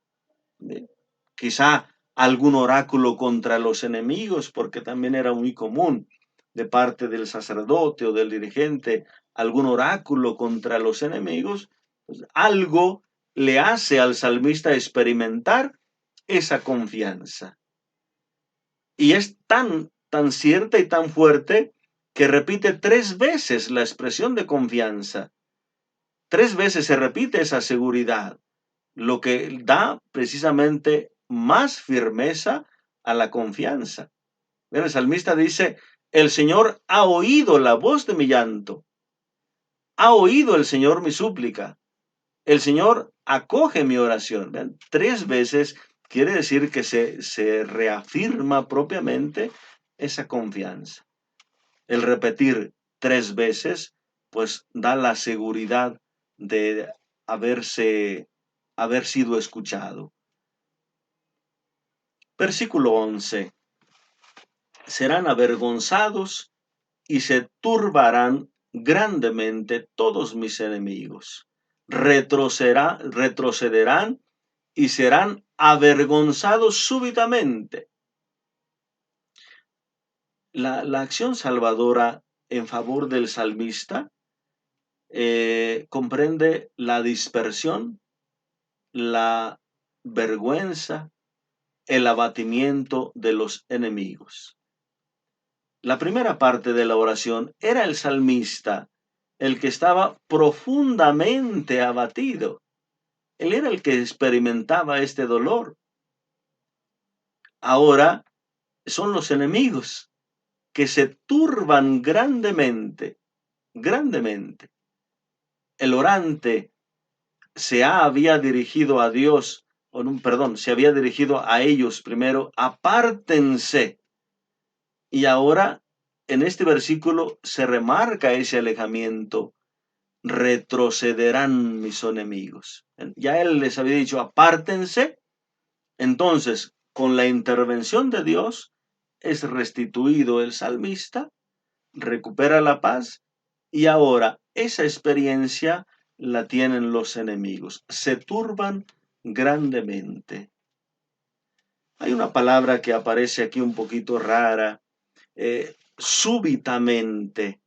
Quizá algún oráculo contra los enemigos, porque también era muy común de parte del sacerdote o del dirigente, algún oráculo contra los enemigos. Pues algo le hace al salmista experimentar esa confianza. Y es tan cierta y tan fuerte que repite 3 veces la expresión de confianza. 3 veces se repite esa seguridad, lo que da precisamente más firmeza a la confianza. El salmista dice, el Señor ha oído la voz de mi llanto, ha oído el Señor mi súplica, el Señor acoge mi oración. ¿Ven? 3 veces quiere decir que se reafirma propiamente esa confianza. El repetir 3 veces, pues da la seguridad de haber sido escuchado. Versículo 11. Serán avergonzados y se turbarán grandemente todos mis enemigos. Retrocederán y serán avergonzados súbitamente. La acción salvadora en favor del salmista comprende la dispersión, la vergüenza, el abatimiento de los enemigos. La primera parte de la oración era el salmista, el que estaba profundamente abatido. Él era el que experimentaba este dolor. Ahora son los enemigos que se turban grandemente, grandemente. El orante había dirigido a Dios, se había dirigido a ellos primero, apártense. Y ahora, en este versículo, se remarca ese alejamiento. Retrocederán mis enemigos. Ya él les había dicho, apártense. Entonces, con la intervención de Dios, es restituido el salmista, recupera la paz y ahora esa experiencia la tienen los enemigos. Se turban grandemente. Hay una palabra que aparece aquí un poquito rara, súbitamente.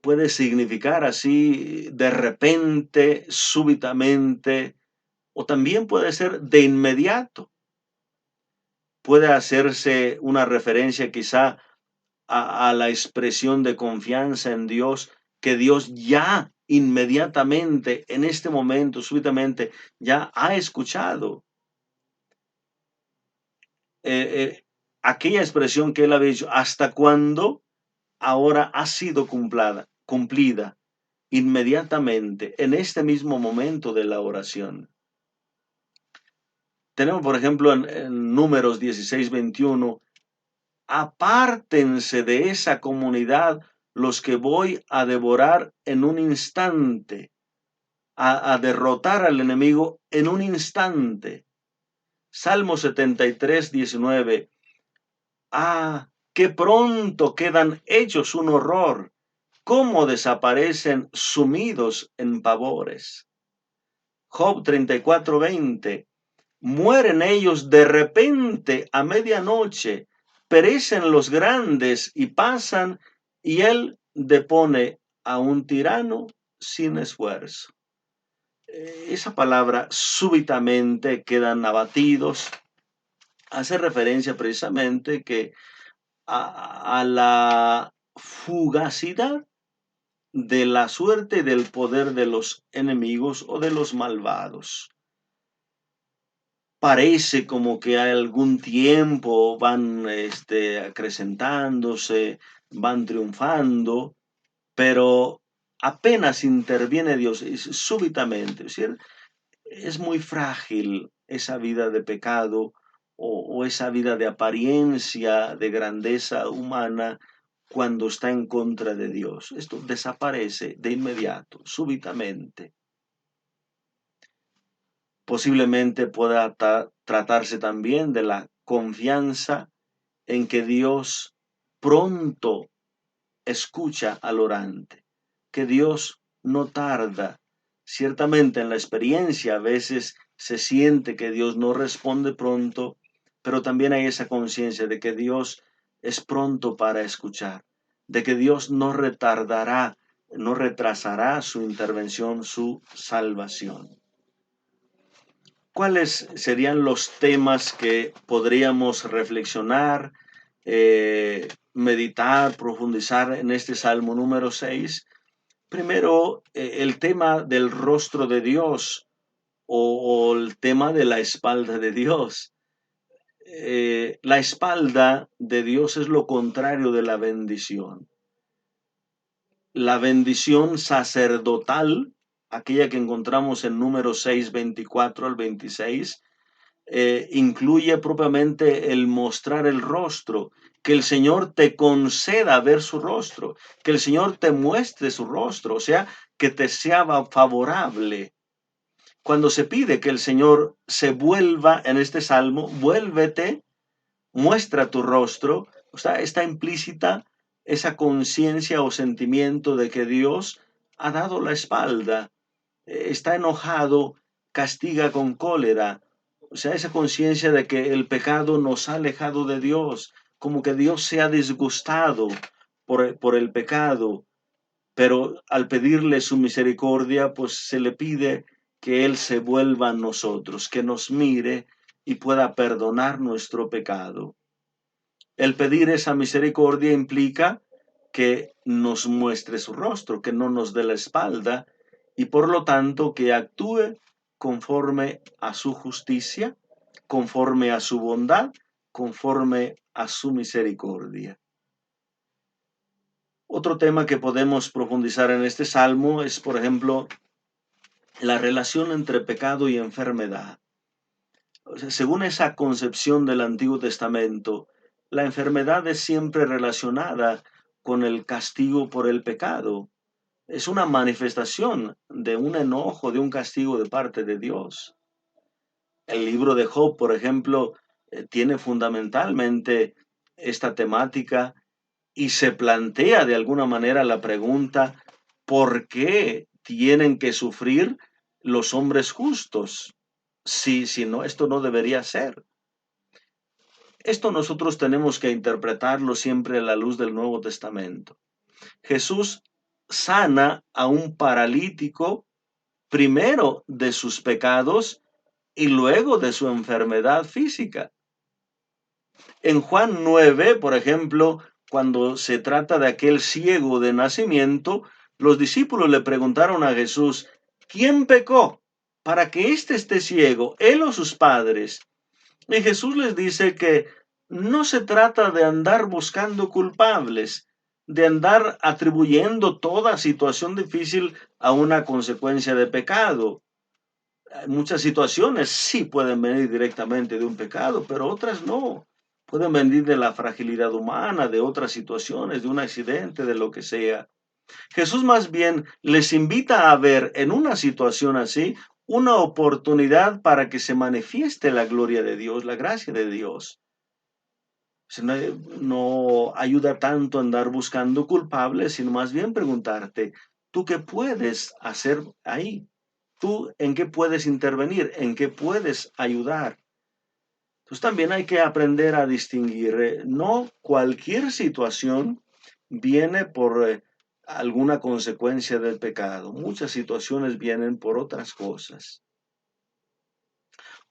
Puede significar así de repente, súbitamente, o también puede ser de inmediato. Puede hacerse una referencia quizá a la expresión de confianza en Dios, que Dios ya inmediatamente, en este momento, súbitamente, ya ha escuchado. Aquella expresión que él había dicho, ¿hasta cuándo? Ahora ha sido cumplida inmediatamente, en este mismo momento de la oración. Tenemos, por ejemplo, en Números 16:21, apártense de esa comunidad los que voy a devorar en un instante, a derrotar al enemigo en un instante. Salmo 73:19, qué pronto quedan hechos un horror, cómo desaparecen sumidos en pavores. Job 34:20, mueren ellos de repente a medianoche, perecen los grandes y pasan, y él depone a un tirano sin esfuerzo. Esa palabra súbitamente quedan abatidos hace referencia precisamente que a la fugacidad de la suerte y del poder de los enemigos o de los malvados. Parece como que hay algún tiempo van acrecentándose, van triunfando, pero apenas interviene Dios súbitamente. Es decir, es muy frágil esa vida de pecado o esa vida de apariencia, de grandeza humana cuando está en contra de Dios. Esto desaparece de inmediato, súbitamente. Posiblemente pueda tratarse también de la confianza en que Dios pronto escucha al orante, que Dios no tarda. Ciertamente en la experiencia a veces se siente que Dios no responde pronto, pero también hay esa conciencia de que Dios es pronto para escuchar, de que Dios no retardará, no retrasará su intervención, su salvación. ¿Cuáles serían los temas que podríamos reflexionar, meditar, profundizar en este Salmo número 6? Primero, el tema del rostro de Dios o el tema de la espalda de Dios. La espalda de Dios es lo contrario de la bendición. La bendición sacerdotal, aquella que encontramos en Números 6, 24 al 26, incluye propiamente el mostrar el rostro, que el Señor te conceda ver su rostro, que el Señor te muestre su rostro, o sea, que te sea favorable. Cuando se pide que el Señor se vuelva en este salmo, vuélvete, muestra tu rostro, o sea, está implícita esa conciencia o sentimiento de que Dios ha dado la espalda, está enojado, castiga con cólera. O sea, esa conciencia de que el pecado nos ha alejado de Dios, como que Dios se ha disgustado por el pecado, pero al pedirle su misericordia, pues se le pide que Él se vuelva a nosotros, que nos mire y pueda perdonar nuestro pecado. El pedir esa misericordia implica que nos muestre su rostro, que no nos dé la espalda y por lo tanto que actúe conforme a su justicia, conforme a su bondad, conforme a su misericordia. Otro tema que podemos profundizar en este salmo es, por ejemplo, la relación entre pecado y enfermedad. O sea, según esa concepción del Antiguo Testamento, la enfermedad es siempre relacionada con el castigo por el pecado. Es una manifestación de un enojo, de un castigo de parte de Dios. El libro de Job, por ejemplo, tiene fundamentalmente esta temática y se plantea de alguna manera la pregunta, ¿por qué tienen que sufrir los hombres justos? Si no, esto no debería ser. Esto nosotros tenemos que interpretarlo siempre a la luz del Nuevo Testamento. Jesús sana a un paralítico primero de sus pecados y luego de su enfermedad física. En Juan 9, por ejemplo, cuando se trata de aquel ciego de nacimiento, los discípulos le preguntaron a Jesús, ¿quién pecó para que éste esté ciego, él o sus padres? Y Jesús les dice que no se trata de andar buscando culpables, de andar atribuyendo toda situación difícil a una consecuencia de pecado. Muchas situaciones sí pueden venir directamente de un pecado, pero otras no. Pueden venir de la fragilidad humana, de otras situaciones, de un accidente, de lo que sea. Jesús más bien les invita a ver en una situación así una oportunidad para que se manifieste la gloria de Dios, la gracia de Dios. No, no ayuda tanto andar buscando culpables, sino más bien preguntarte, ¿tú qué puedes hacer ahí? ¿Tú en qué puedes intervenir? ¿En qué puedes ayudar? Entonces también hay que aprender a distinguir. No cualquier situación viene por alguna consecuencia del pecado. Muchas situaciones vienen por otras cosas.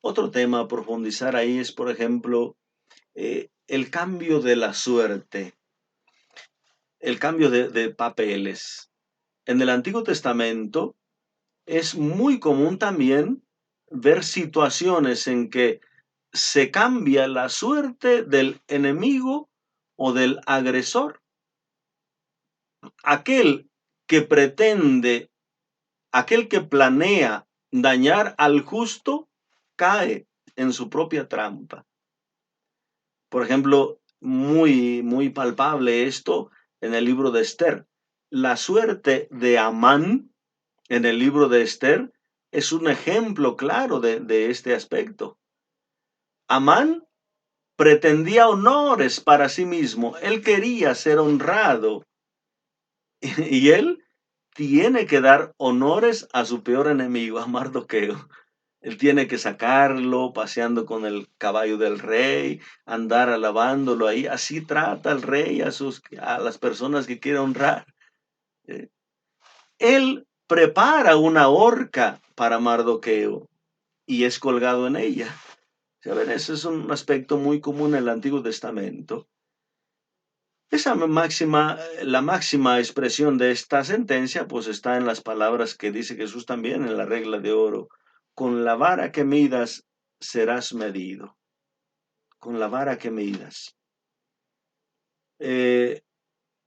Otro tema a profundizar ahí es, por ejemplo, el cambio de la suerte, el cambio de papeles. En el Antiguo Testamento es muy común también ver situaciones en que se cambia la suerte del enemigo o del agresor. Aquel que pretende, aquel que planea dañar al justo, cae en su propia trampa. Por ejemplo, muy palpable esto en el libro de Esther. La suerte de Amán en el libro de Esther es un ejemplo claro de este aspecto. Amán pretendía honores para sí mismo, él quería ser honrado y él tiene que dar honores a su peor enemigo, a Mardoqueo. Él tiene que sacarlo paseando con el caballo del rey, andar alabándolo ahí. Así trata el rey a las personas que quiere honrar. Eh, Él prepara una horca para Mardoqueo y es colgado en ella. ¿Saben? Ese es un aspecto muy común en el Antiguo Testamento. La máxima expresión de esta sentencia, pues está en las palabras que dice Jesús también en la regla de oro. Con la vara que midas serás medido. Con la vara que midas. Eh,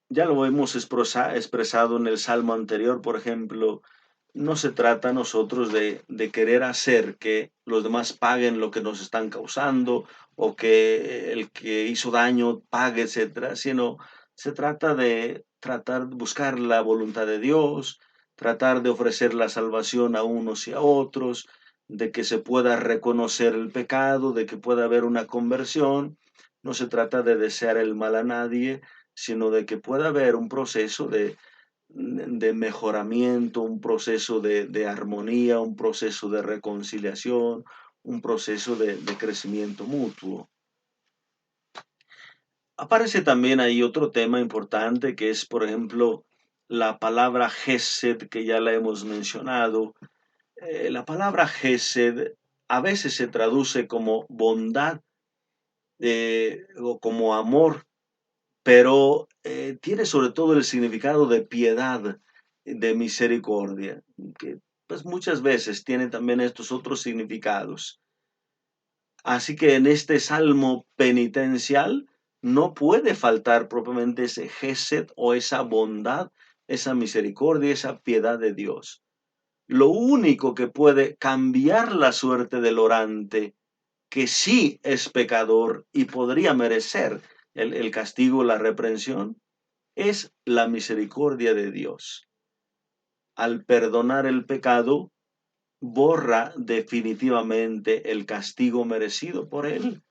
ya lo hemos expresado en el salmo anterior, por ejemplo. No se trata a nosotros de querer hacer que los demás paguen lo que nos están causando o que el que hizo daño pague, etcétera, sino se trata de tratar de buscar la voluntad de Dios, tratar de ofrecer la salvación a unos y a otros, de que se pueda reconocer el pecado, de que pueda haber una conversión. No se trata de desear el mal a nadie, sino de que pueda haber un proceso de mejoramiento, un proceso de armonía, un proceso de reconciliación, un proceso de crecimiento mutuo. Aparece también ahí otro tema importante que es, por ejemplo, la palabra Gesed, que ya la hemos mencionado. La palabra Gesed a veces se traduce como bondad o como amor, pero tiene sobre todo el significado de piedad, de misericordia, que pues muchas veces tiene también estos otros significados. Así que en este salmo penitencial no puede faltar propiamente ese gesed o esa bondad, esa misericordia, esa piedad de Dios. Lo único que puede cambiar la suerte del orante, que sí es pecador y podría merecer el castigo, la reprensión, es la misericordia de Dios. Al perdonar el pecado, borra definitivamente el castigo merecido por él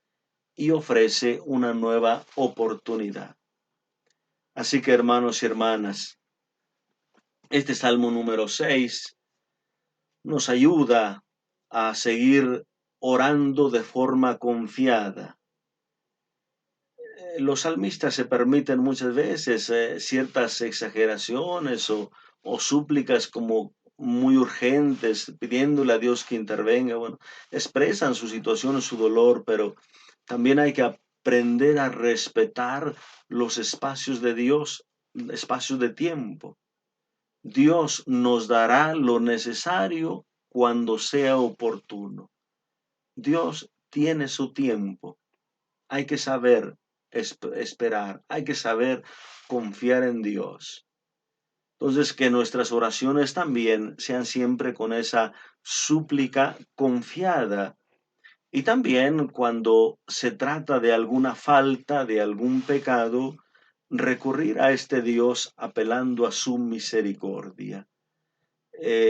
y ofrece una nueva oportunidad. Así que hermanos y hermanas, este Salmo número 6 nos ayuda a seguir orando de forma confiada. Los salmistas se permiten muchas veces ciertas exageraciones o súplicas como muy urgentes, pidiéndole a Dios que intervenga. Bueno, expresan su situación, su dolor, pero también hay que aprender a respetar los espacios de Dios, espacios de tiempo. Dios nos dará lo necesario cuando sea oportuno. Dios tiene su tiempo. Hay que saber esperar, hay que saber confiar en Dios. Entonces, que nuestras oraciones también sean siempre con esa súplica confiada. Y también cuando se trata de alguna falta, de algún pecado, recurrir a este Dios apelando a su misericordia.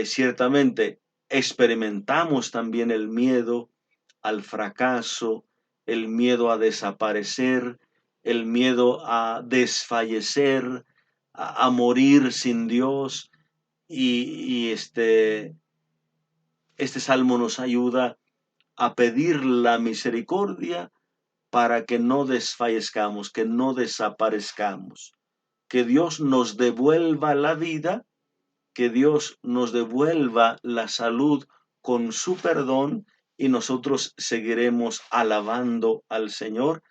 Ciertamente experimentamos también el miedo al fracaso, el miedo a desaparecer, el miedo a desfallecer, a morir sin Dios. Este salmo nos ayuda a pedir la misericordia para que no desfallezcamos, que no desaparezcamos, que Dios nos devuelva la vida, que Dios nos devuelva la salud con su perdón y nosotros seguiremos alabando al Señor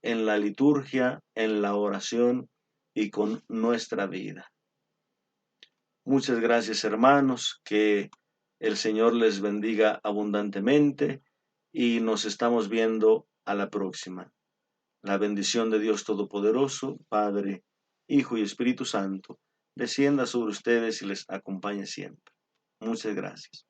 en la liturgia, en la oración y con nuestra vida. Muchas gracias, hermanos, que el Señor les bendiga abundantemente y nos estamos viendo a la próxima. La bendición de Dios Todopoderoso, Padre, Hijo y Espíritu Santo, descienda sobre ustedes y les acompañe siempre. Muchas gracias.